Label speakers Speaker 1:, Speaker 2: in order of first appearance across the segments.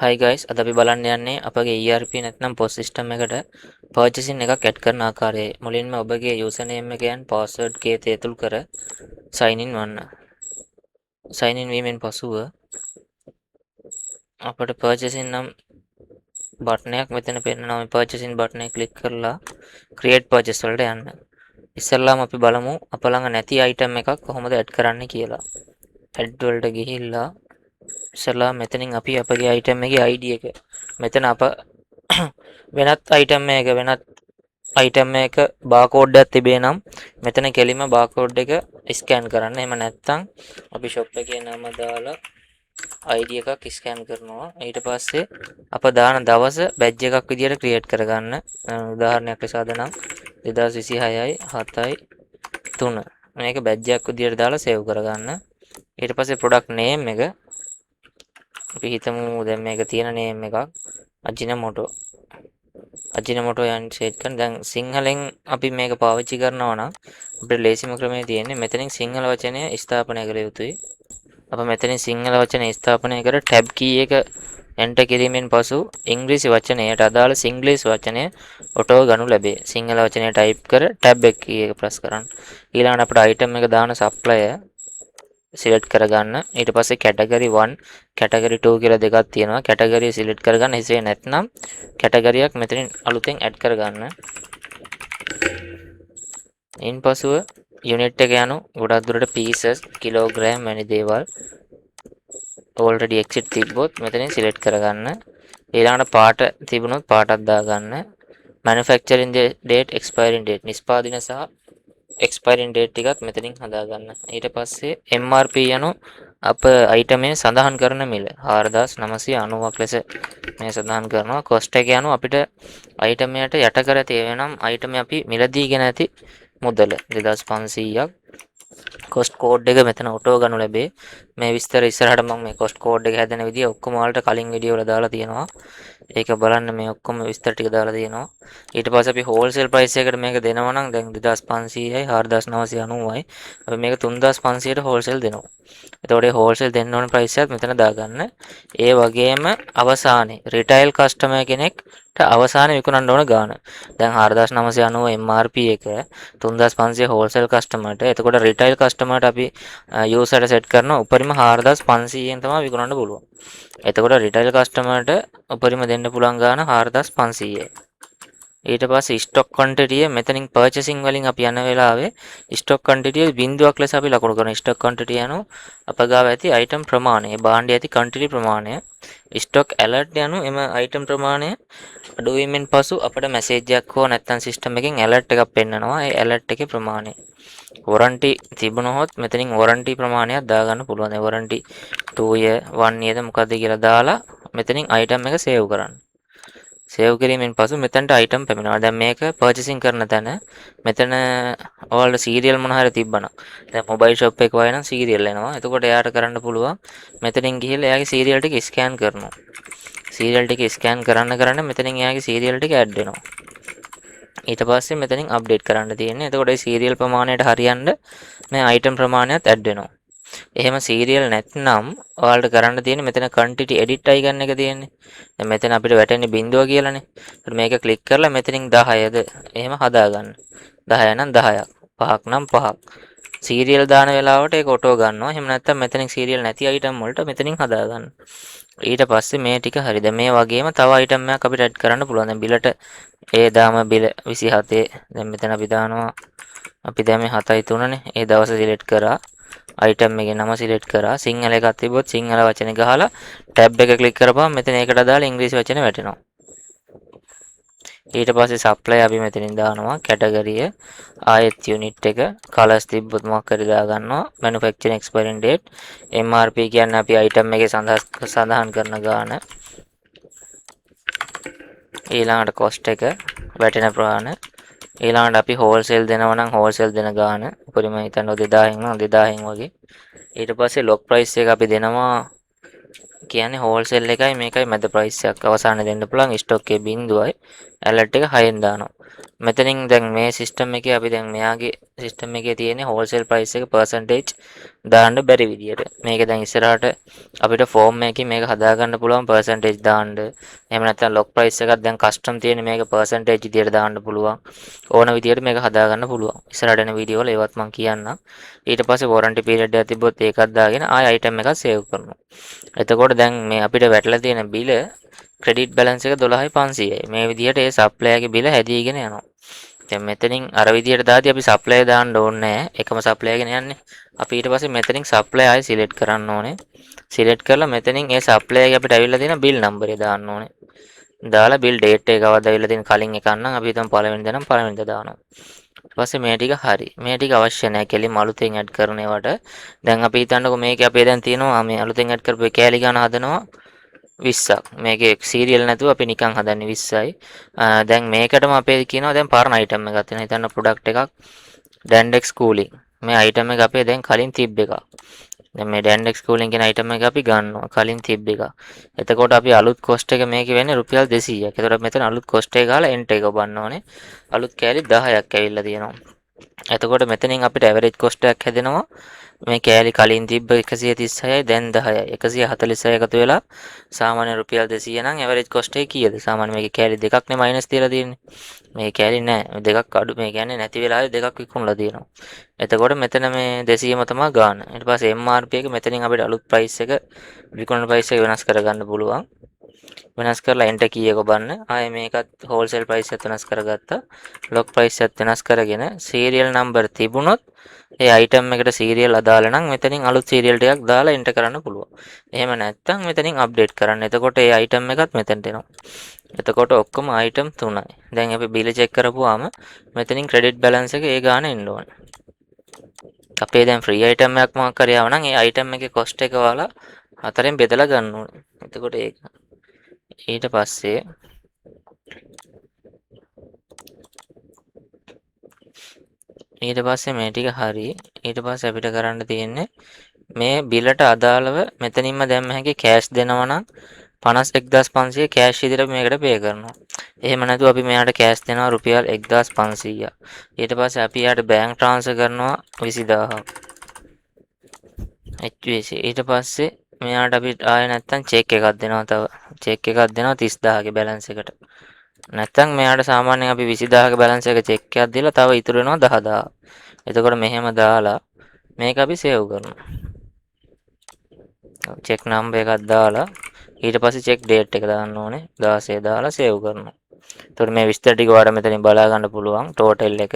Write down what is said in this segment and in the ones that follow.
Speaker 1: Hi guys, අද අපි බලන්න යන්නේ අපගේ ERP නැත්නම් POS system එකට purchasing එකක් add කරන ආකාරය. මුලින්ම ඔබගේ username එක and password කීය ඇතුළු කර sign in වන්න. sign in වීමෙන් පසුව අපට purchasing නම් බටන් එකක් මෙතන පෙන්නනවා. මේ purchasing බටන් එක ක්ලික් කරලා create purchase වලට යන්න. ඉස්සෙල්ලාම අපි බලමු අප ළඟ නැති item එකක් කොහොමද add කරන්නේ කියලා. add වලට ගිහිල්ලා ඉස්සලා මෙතනින් අපි අපගේ item එකේ ID එක මෙතන අප වෙනත් item එක barcode එකක් තිබේ නම් මෙතන කෙලින්ම barcode එක scan කරන්න. එහෙම නැත්නම් අපි shop එකේ නම දාලා ID එකක් scan කරනවා. ඊට පස්සේ අප දාන දවස badge එකක් විදියට create කරගන්න. උදාහරණයක් ලෙස නම් 2026යි 7යි 3 මේක badge එකක් විදියට දාලා save කරගන්න. ඊට පස්සේ product name එක අපි හිතමු දැන් මේක තියෙන name එකක් අජිනමොටෝ යන් සෙට් කරන. දැන් සිංහලෙන් අපි මේක පාවිච්චි කරනවා නම් අපිට ලේසිම ක්‍රමය තියෙන්නේ මෙතනින් සිංහල වචනය ස්ථාපනය කළ යුතුයි. අප මෙතනින් සිංහල වචනය ස්ථාපනය කර tab key එක enter කිරීමෙන් පසු ඉංග්‍රීසි වචනයට අදාළ සිංග්ලිෂ් වචනය ඔටෝ ගනු ලැබේ. සිංහල වචනය type කර tab key එක press කරන්න. ඊළඟට අපිට item එක දාන supplier select කරගන්න. ඊට පස්සේ category 1 category 2 කියලා දෙකක් තියෙනවා. category select කරගන්න. එසේ නැත්නම් category එකක් මෙතනින් අලුතෙන් add කරගන්න. ඉන්පසුව unit එක යනු ගොඩක් දුරට pieces kilogram වැනි දේවල් already exit තිබ්බොත් මෙතනින් select කරගන්න. ඊළඟට පාට තිබුණොත් පාටක් දාගන්න. manufacturing date expiring date නිෂ්පාදනය සහ expiring date ටිකක් මෙතනින් හදාගන්න. ඊට පස්සේ MRP යනු අප item එකේ සඳහන් කරන මිල 4990ක් ලෙස මේ සඳහන් කරනවා. cost එක යනු අපිට item එකට යට කර තියෙන නම් item අපි මිලදීගෙන ඇති මුදල 2500ක්. cost code එක මෙතන ඔටෝ ගනු ලැබේ. මේ විස්තර ඉස්සරහට මම මේ cost code එක හැදෙන විදිය ඔක්කොම වලට කලින් වීඩියෝ වල දාලා තියෙනවා. ඒක බලන්න මේ ඔක්කොම විස්තර ටික දාලා තියෙනවා. ඊට පස්සේ අපි wholesale price එකකට මේක දෙනවා නම් දැන් 2500යි 4990යි. අපි මේක 3500ට wholesale දෙනවා. එතකොට wholesale දෙන්න ඕන price එකත් මෙතන දාගන්න. ඒ වගේම අවසානයේ retail customer කෙනෙක්ට අවසානයේ විකුණන්න ඕන ගාණ. දැන් 4990 MRP එක 3500 wholesale customer ට. එතකොට retail customer ට අපි user ට set කරන උපරිම 4500ෙන් තමයි විකුණන්න පුළුවන්. එතකොට retail customer ට උපරිම දෙන්න පුළුවන් ගාණ 4500යි. ඊට පස්සේ stock quantity මෙතනින් purchasing වලින් අපි යන වෙලාවේ stock quantity බිඳුවක් ලෙස අපි ලකුණු කරනවා. stock quantity යනු අප ගාව ඇති item ප්‍රමාණය, භාණ්ඩයේ ඇති quantity ප්‍රමාණය. stock alert යනු එම item ප්‍රමාණය අඩු වීමෙන් පසු අපට message එකක් හෝ නැත්නම් system එකෙන් alert එකක් පෙන්නනවා. ඒ alert එකේ ප්‍රමාණය. warranty තිබුණොත් මෙතනින් warranty ප්‍රමාණයක් දාගන්න පුළුවන්. ඒ warranty 2 year 1 year මොකක්ද කියලා දාලා මෙතනින් item එක save කරන්න. සේව් කිරීමෙන් පසු මෙතනට item පැමිණෙනවා. දැන් මේක purchasing කරන තැන මෙතන ඔයාලට serial මොන හරි තිබ්බනම් දැන් mobile shop එක වගේ නම් serial එනවා. එතකොට එයාට කරන්න පුළුවන් මෙතනින් ගිහිල්ලා එයාගේ serial ටික scan කරනවා. serial ටික scan කරන්න මෙතනින් එයාගේ serial ටික add වෙනවා. ඊට පස්සේ මෙතනින් update කරන්න තියෙන්නේ. එතකොට ඒ serial ප්‍රමාණයට හරියන්න මේ item ප්‍රමාණයත් add වෙනවා. එහෙම serial නැත්නම් ඔයාලට කරන්න තියෙන්නේ මෙතන quantity edit icon එක තියෙන්නේ. දැන් මෙතන අපිට වැටෙන්නේ බිඳුව කියලානේ. ඒත් මේක ක්ලික් කරලා මෙතනින් 10ද එහෙම හදාගන්න. 10 නම් 10ක්, 5ක් නම් 5ක්. serial දාන වෙලාවට ඒක ඔටෝ ගන්නවා. එහෙම නැත්නම් මෙතනින් serial නැති item වලට මෙතනින් හදාගන්න. ඊට පස්සේ මේ ටික හරිද. මේ වගේම තව item එකක් අපිට add කරන්න පුළුවන්. දැන් බිලට ඒ දාම බිල 27. දැන් මෙතන අපි දානවා අපි දැන් මේ 7යි 3නේ. ඒ දවස select කරා. item එකේ නම select කරා. සිංහල එකක් තිබ්බොත් සිංහල වචනේ ගහලා tab එක click කරපුවම මෙතන ඒකට දාලා ඉංග්‍රීසි වචනේ වැටෙනවා. ඊට පස්සේ supply අපි මෙතනින් දානවා category ආයෙත් unit එක colors තිබ්බොත් මොකක් හරි දා ගන්නවා. manufacturing expiring date MRP කියන්නේ අපි item එකේ සඳහන් කරන ගාණ. ඊළඟට cost එක වැටෙන ප්‍රමාණය. ඊළඟට අපි wholesale දෙනවා නම් wholesale දෙන ගාණ උපරිම හිතන්න 2000න් නම් 2000න් වගේ. ඊට පස්සේ log price එක අපි දෙනවා කියන්නේ wholesale එකයි මේකයි මැද price එකක් අවසානයේ දෙන්න පුළුවන්. stock එකේ බිඳුවයි alert එක 6ෙන් දානවා. මෙතනින් දැන් මේ සිස්ටම් එකේ අපි දැන් මෙයාගේ සිස්ටම් එකේ තියෙන හෝල්සේල් ප්‍රයිස් එක පර්සන්ටේජ් දාන්න බැරි විදියට. මේක දැන් ඉස්සරහට අපිට ෆෝම් එකකින් මේක හදාගන්න පුළුවන් පර්සන්ටේජ් දාන්න. එහෙම නැත්නම් ලොක් ප්‍රයිස් එකක් දැන් කස්ටම් තියෙන මේක පර්සන්ටේජ් විදියට දාන්න පුළුවන්. ඕන විදියට මේක හදාගන්න පුළුවන්. ඉස්සරහට එන වීඩියෝ වල ඒවත් මම කියන්නම්. ඊට පස්සේ වොරන්ටි පීරියඩ් එකක් තිබ්බොත් ඒකත් දාගෙන ආය අයිටම් එකක් සේව් කරනවා. එතකොට දැන් මේ අපිට වැටලා තියෙන බිල ක්‍රෙඩිට් බැලන්ස් එක 12500යි. මේ විදිහට ඒ සප්ලයර්ගේ බිල හැදීගෙන යනවා. දැන් මෙතනින් අර විදිහට දාදී අපි සප්ලයර් දාන්න ඕනේ නැහැ. එකම සප්ලයර්ගෙන යන්නේ. අපි ඊට පස්සේ මෙතනින් සප්ලයර් ආයි සිලෙක්ට් කරන්න ඕනේ. සිලෙක්ට් කරලා මෙතනින් ඒ සප්ලයර්ගේ අපිට අවිල්ලා තියෙන බිල් නම්බරය දාන්න ඕනේ. දාලා බිල් ඩේට් එක කවදාද අවිල්ලා තියෙන කලින් එකක් නම් අපි හිතමු පළවෙනිදා නම් පළවෙනිදා දානවා. ඊට පස්සේ මේ ටික හරි. මේ ටික අවශ්‍ය නැහැ. කෙලින්ම අලුතෙන් ඇඩ් කරන ඒවාට. දැන් අපි හිතන්නකෝ මේකේ අපේ දැන් තියෙනවා මේ අලුතෙන් ඇඩ් කරපු කෑලි ගාන හදනවා 20ක්. මේකේ සීරියල් නැතුව අපි නිකන් හදන්නේ 20යි. දැන් මේකටම අපේ කියනවා දැන් පරණ අයිටම් එකක් තියෙනවා. හිතන්න ප්‍රොඩක්ට් එකක් Dandex cooling. මේ අයිටම් එක අපේ දැන් කලින් තිබ්බ එකක්. දැන් මේ Dandex cooling කියන අයිටම් එක අපි ගන්නවා කලින් තිබ්බ එක. එතකොට අපි අලුත් කොස්ට් එක මේකේ වෙන්නේ රුපියල් 200ක්. එතකොට මෙතන අලුත් කොස්ට් එක ගාලා එන්ටර් එක ඔබන්න ඕනේ. අලුත් කෑලි 10ක් ඇවිල්ලා තියෙනවා. එතකොට මෙතනින් අපිට ඇවරේජ් කොස්ට් එකක් හැදෙනවා. මේ කෑලි කලින් තිබ්බ 136යි දැන් 10යි 146 එකතු වෙලා සාමාන්‍ය රුපියල් 200 නම් ඇවරේජ් කොස්ට් එක කීයද? සාමාන්‍ය මේකේ කෑලි දෙකක් නේ මයිනස් තියලා තියෙන්නේ. මේ කෑලි නෑ දෙකක් අඩු මේ කියන්නේ නැති වෙලාවේ දෙකක් විකුණලා තියෙනවා. එතකොට මෙතන මේ 200ම තමයි ගාන. ඊට පස්සේ MRP එක මෙතනින් අපිට අලුත් ප්‍රයිස් එක විකුණන ප්‍රයිස් එක වෙනස් කරගන්න පුළුවන්. වෙනස් කරලා එන්ටර් කී එක ඔබන්න. ආයේ මේකත් හෝල්සේල් ප්‍රයිස් එකත් වෙනස් කරගත්තා. ලොක් ප්‍රයිස් එකත් වෙනස් කරගෙන සීරියල් නම්බර් තිබුණොත් ඒ අයිටම් එකට සීරියල් අදාළ නම් මෙතනින් අලුත් සීරියල් ටිකක් දාලා එන්ටර් කරන්න පුළුවන්. එහෙම නැත්නම් මෙතනින් අප්ඩේට් කරන්න. එතකොට ඒ අයිටම් එකත් මෙතනට එනවා. එතකොට ඔක්කොම අයිටම් 3යි. දැන් අපි බිල චෙක් කරපුවාම මෙතනින් ක්‍රෙඩිට් බැලන්ස් එක ඒ ගාන එන්න ඕනේ. අපේ දැන් ෆ්‍රී අයිටම් එකක් මොකක් හරි ආව නම් ඒ අයිටම් එකේ කොස්ට් එක ඔයාලා හතරෙන් බෙදලා ගන්න ඕනේ. එතකොට ඒක ඊට පස්සේ මේ ටික හරි. ඊට පස්සේ අපිට කරන්න තියෙන්නේ මේ බිලට අදාළව මෙතනින්ම දැම්ම හැකි කෑෂ් දෙනවා නම් 51500 කෑෂ් විදිහට මේකට පේ කරනවා. එහෙම නැතුව අපි මෙයාට කෑෂ් දෙනවා රුපියල් 1500ක්. ඊට පස්සේ අපි යාට බැංක් ට්‍රාන්ස්ෆර් කරනවා 20000ක්. HVC ඊට පස්සේ මෙයාට අපි ආයෙ නැත්තම් චෙක් එකක් දෙනවා තව. චෙක් එකක් දෙනවා 30000ගේ බැලන්ස් එකට. නැත්තම් මෙයාට සාමාන්‍යයෙන් අපි 20000ක බැලන්ස් එක චෙක් එකක් දීලා තව ඉතුරු වෙනවා 10000. එතකොට මෙහෙම දාලා මේක අපි සේව් කරනවා. චෙක් නම්බර් එකක් දාලා ඊට පස්සේ චෙක් ඩේට් එක දාන්න ඕනේ 16 දාලා සේව් කරනවා. එතකොට මේ විස්තර ටික ඔයාලා මෙතනින් බලා ගන්න පුළුවන් ටෝටල් එක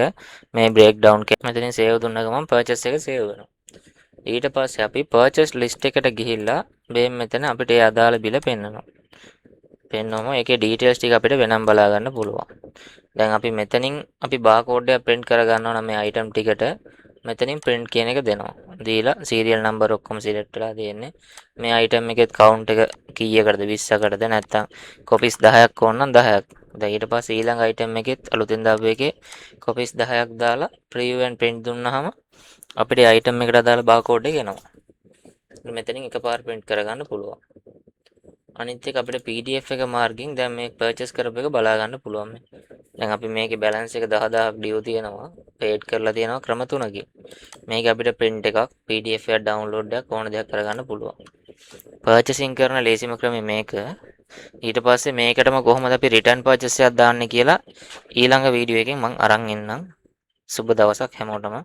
Speaker 1: මේ බ්‍රේක් ඩවුන් මෙතනින් සේව් දුන්න ගමන් පර්චේස් එක සේව් වෙනවා. ඊට පස්සේ අපි පර්චේස් ලිස්ට් එකට ගිහිල්ලා මේ මෙතන අපිට ඒ අදාළ බිල පෙන්නනවා. පෙන්නවම ඒකේ ඩීටේල්ස් ටික අපිට වෙනම බලා ගන්න පුළුවන්. දැන් අපි මෙතනින් අපි බාකෝඩ් එක print කර ගන්නවා නම් මේ item ටිකට මෙතනින් print කියන එක දෙනවා. දීලා serial number ඔක්කොම select වෙලා තියෙන්නේ. මේ item එකේ count එක කීයකටද 20කටද නැත්නම් copies 10ක් ඕන නම් 10ක්. දැන් ඊට පස්සේ ඊළඟ item එකෙත් අලුතෙන් දාපු එකේ copies 10ක් දාලා preview and print දුන්නාම අපිට item එකට අදාළ බාකෝඩ් එක එනවා. මෙතනින් එකපාර print කරගන්න පුළුවන්. අනිත් එක අපිට PDF එක මාර්ගයෙන් දැන් මේ purchase කරපු එක බලා ගන්න පුළුවන් මේ. දැන් අපි මේකේ balance එක 10000ක් due තියෙනවා. paid කරලා තියෙනවා ක්‍රම තුනකින්. මේක අපිට print එකක්, PDF එකක් download එකක් ඕන දෙයක් කරගන්න පුළුවන්. purchasing කරන ලේසිම ක්‍රමය මේක. ඊට පස්සේ මේකටම කොහොමද අපි return purchase එකක් දාන්නේ කියලා ඊළඟ වීඩියෝ එකෙන් මම අරන් එන්නම්. සුබ දවසක් හැමෝටම.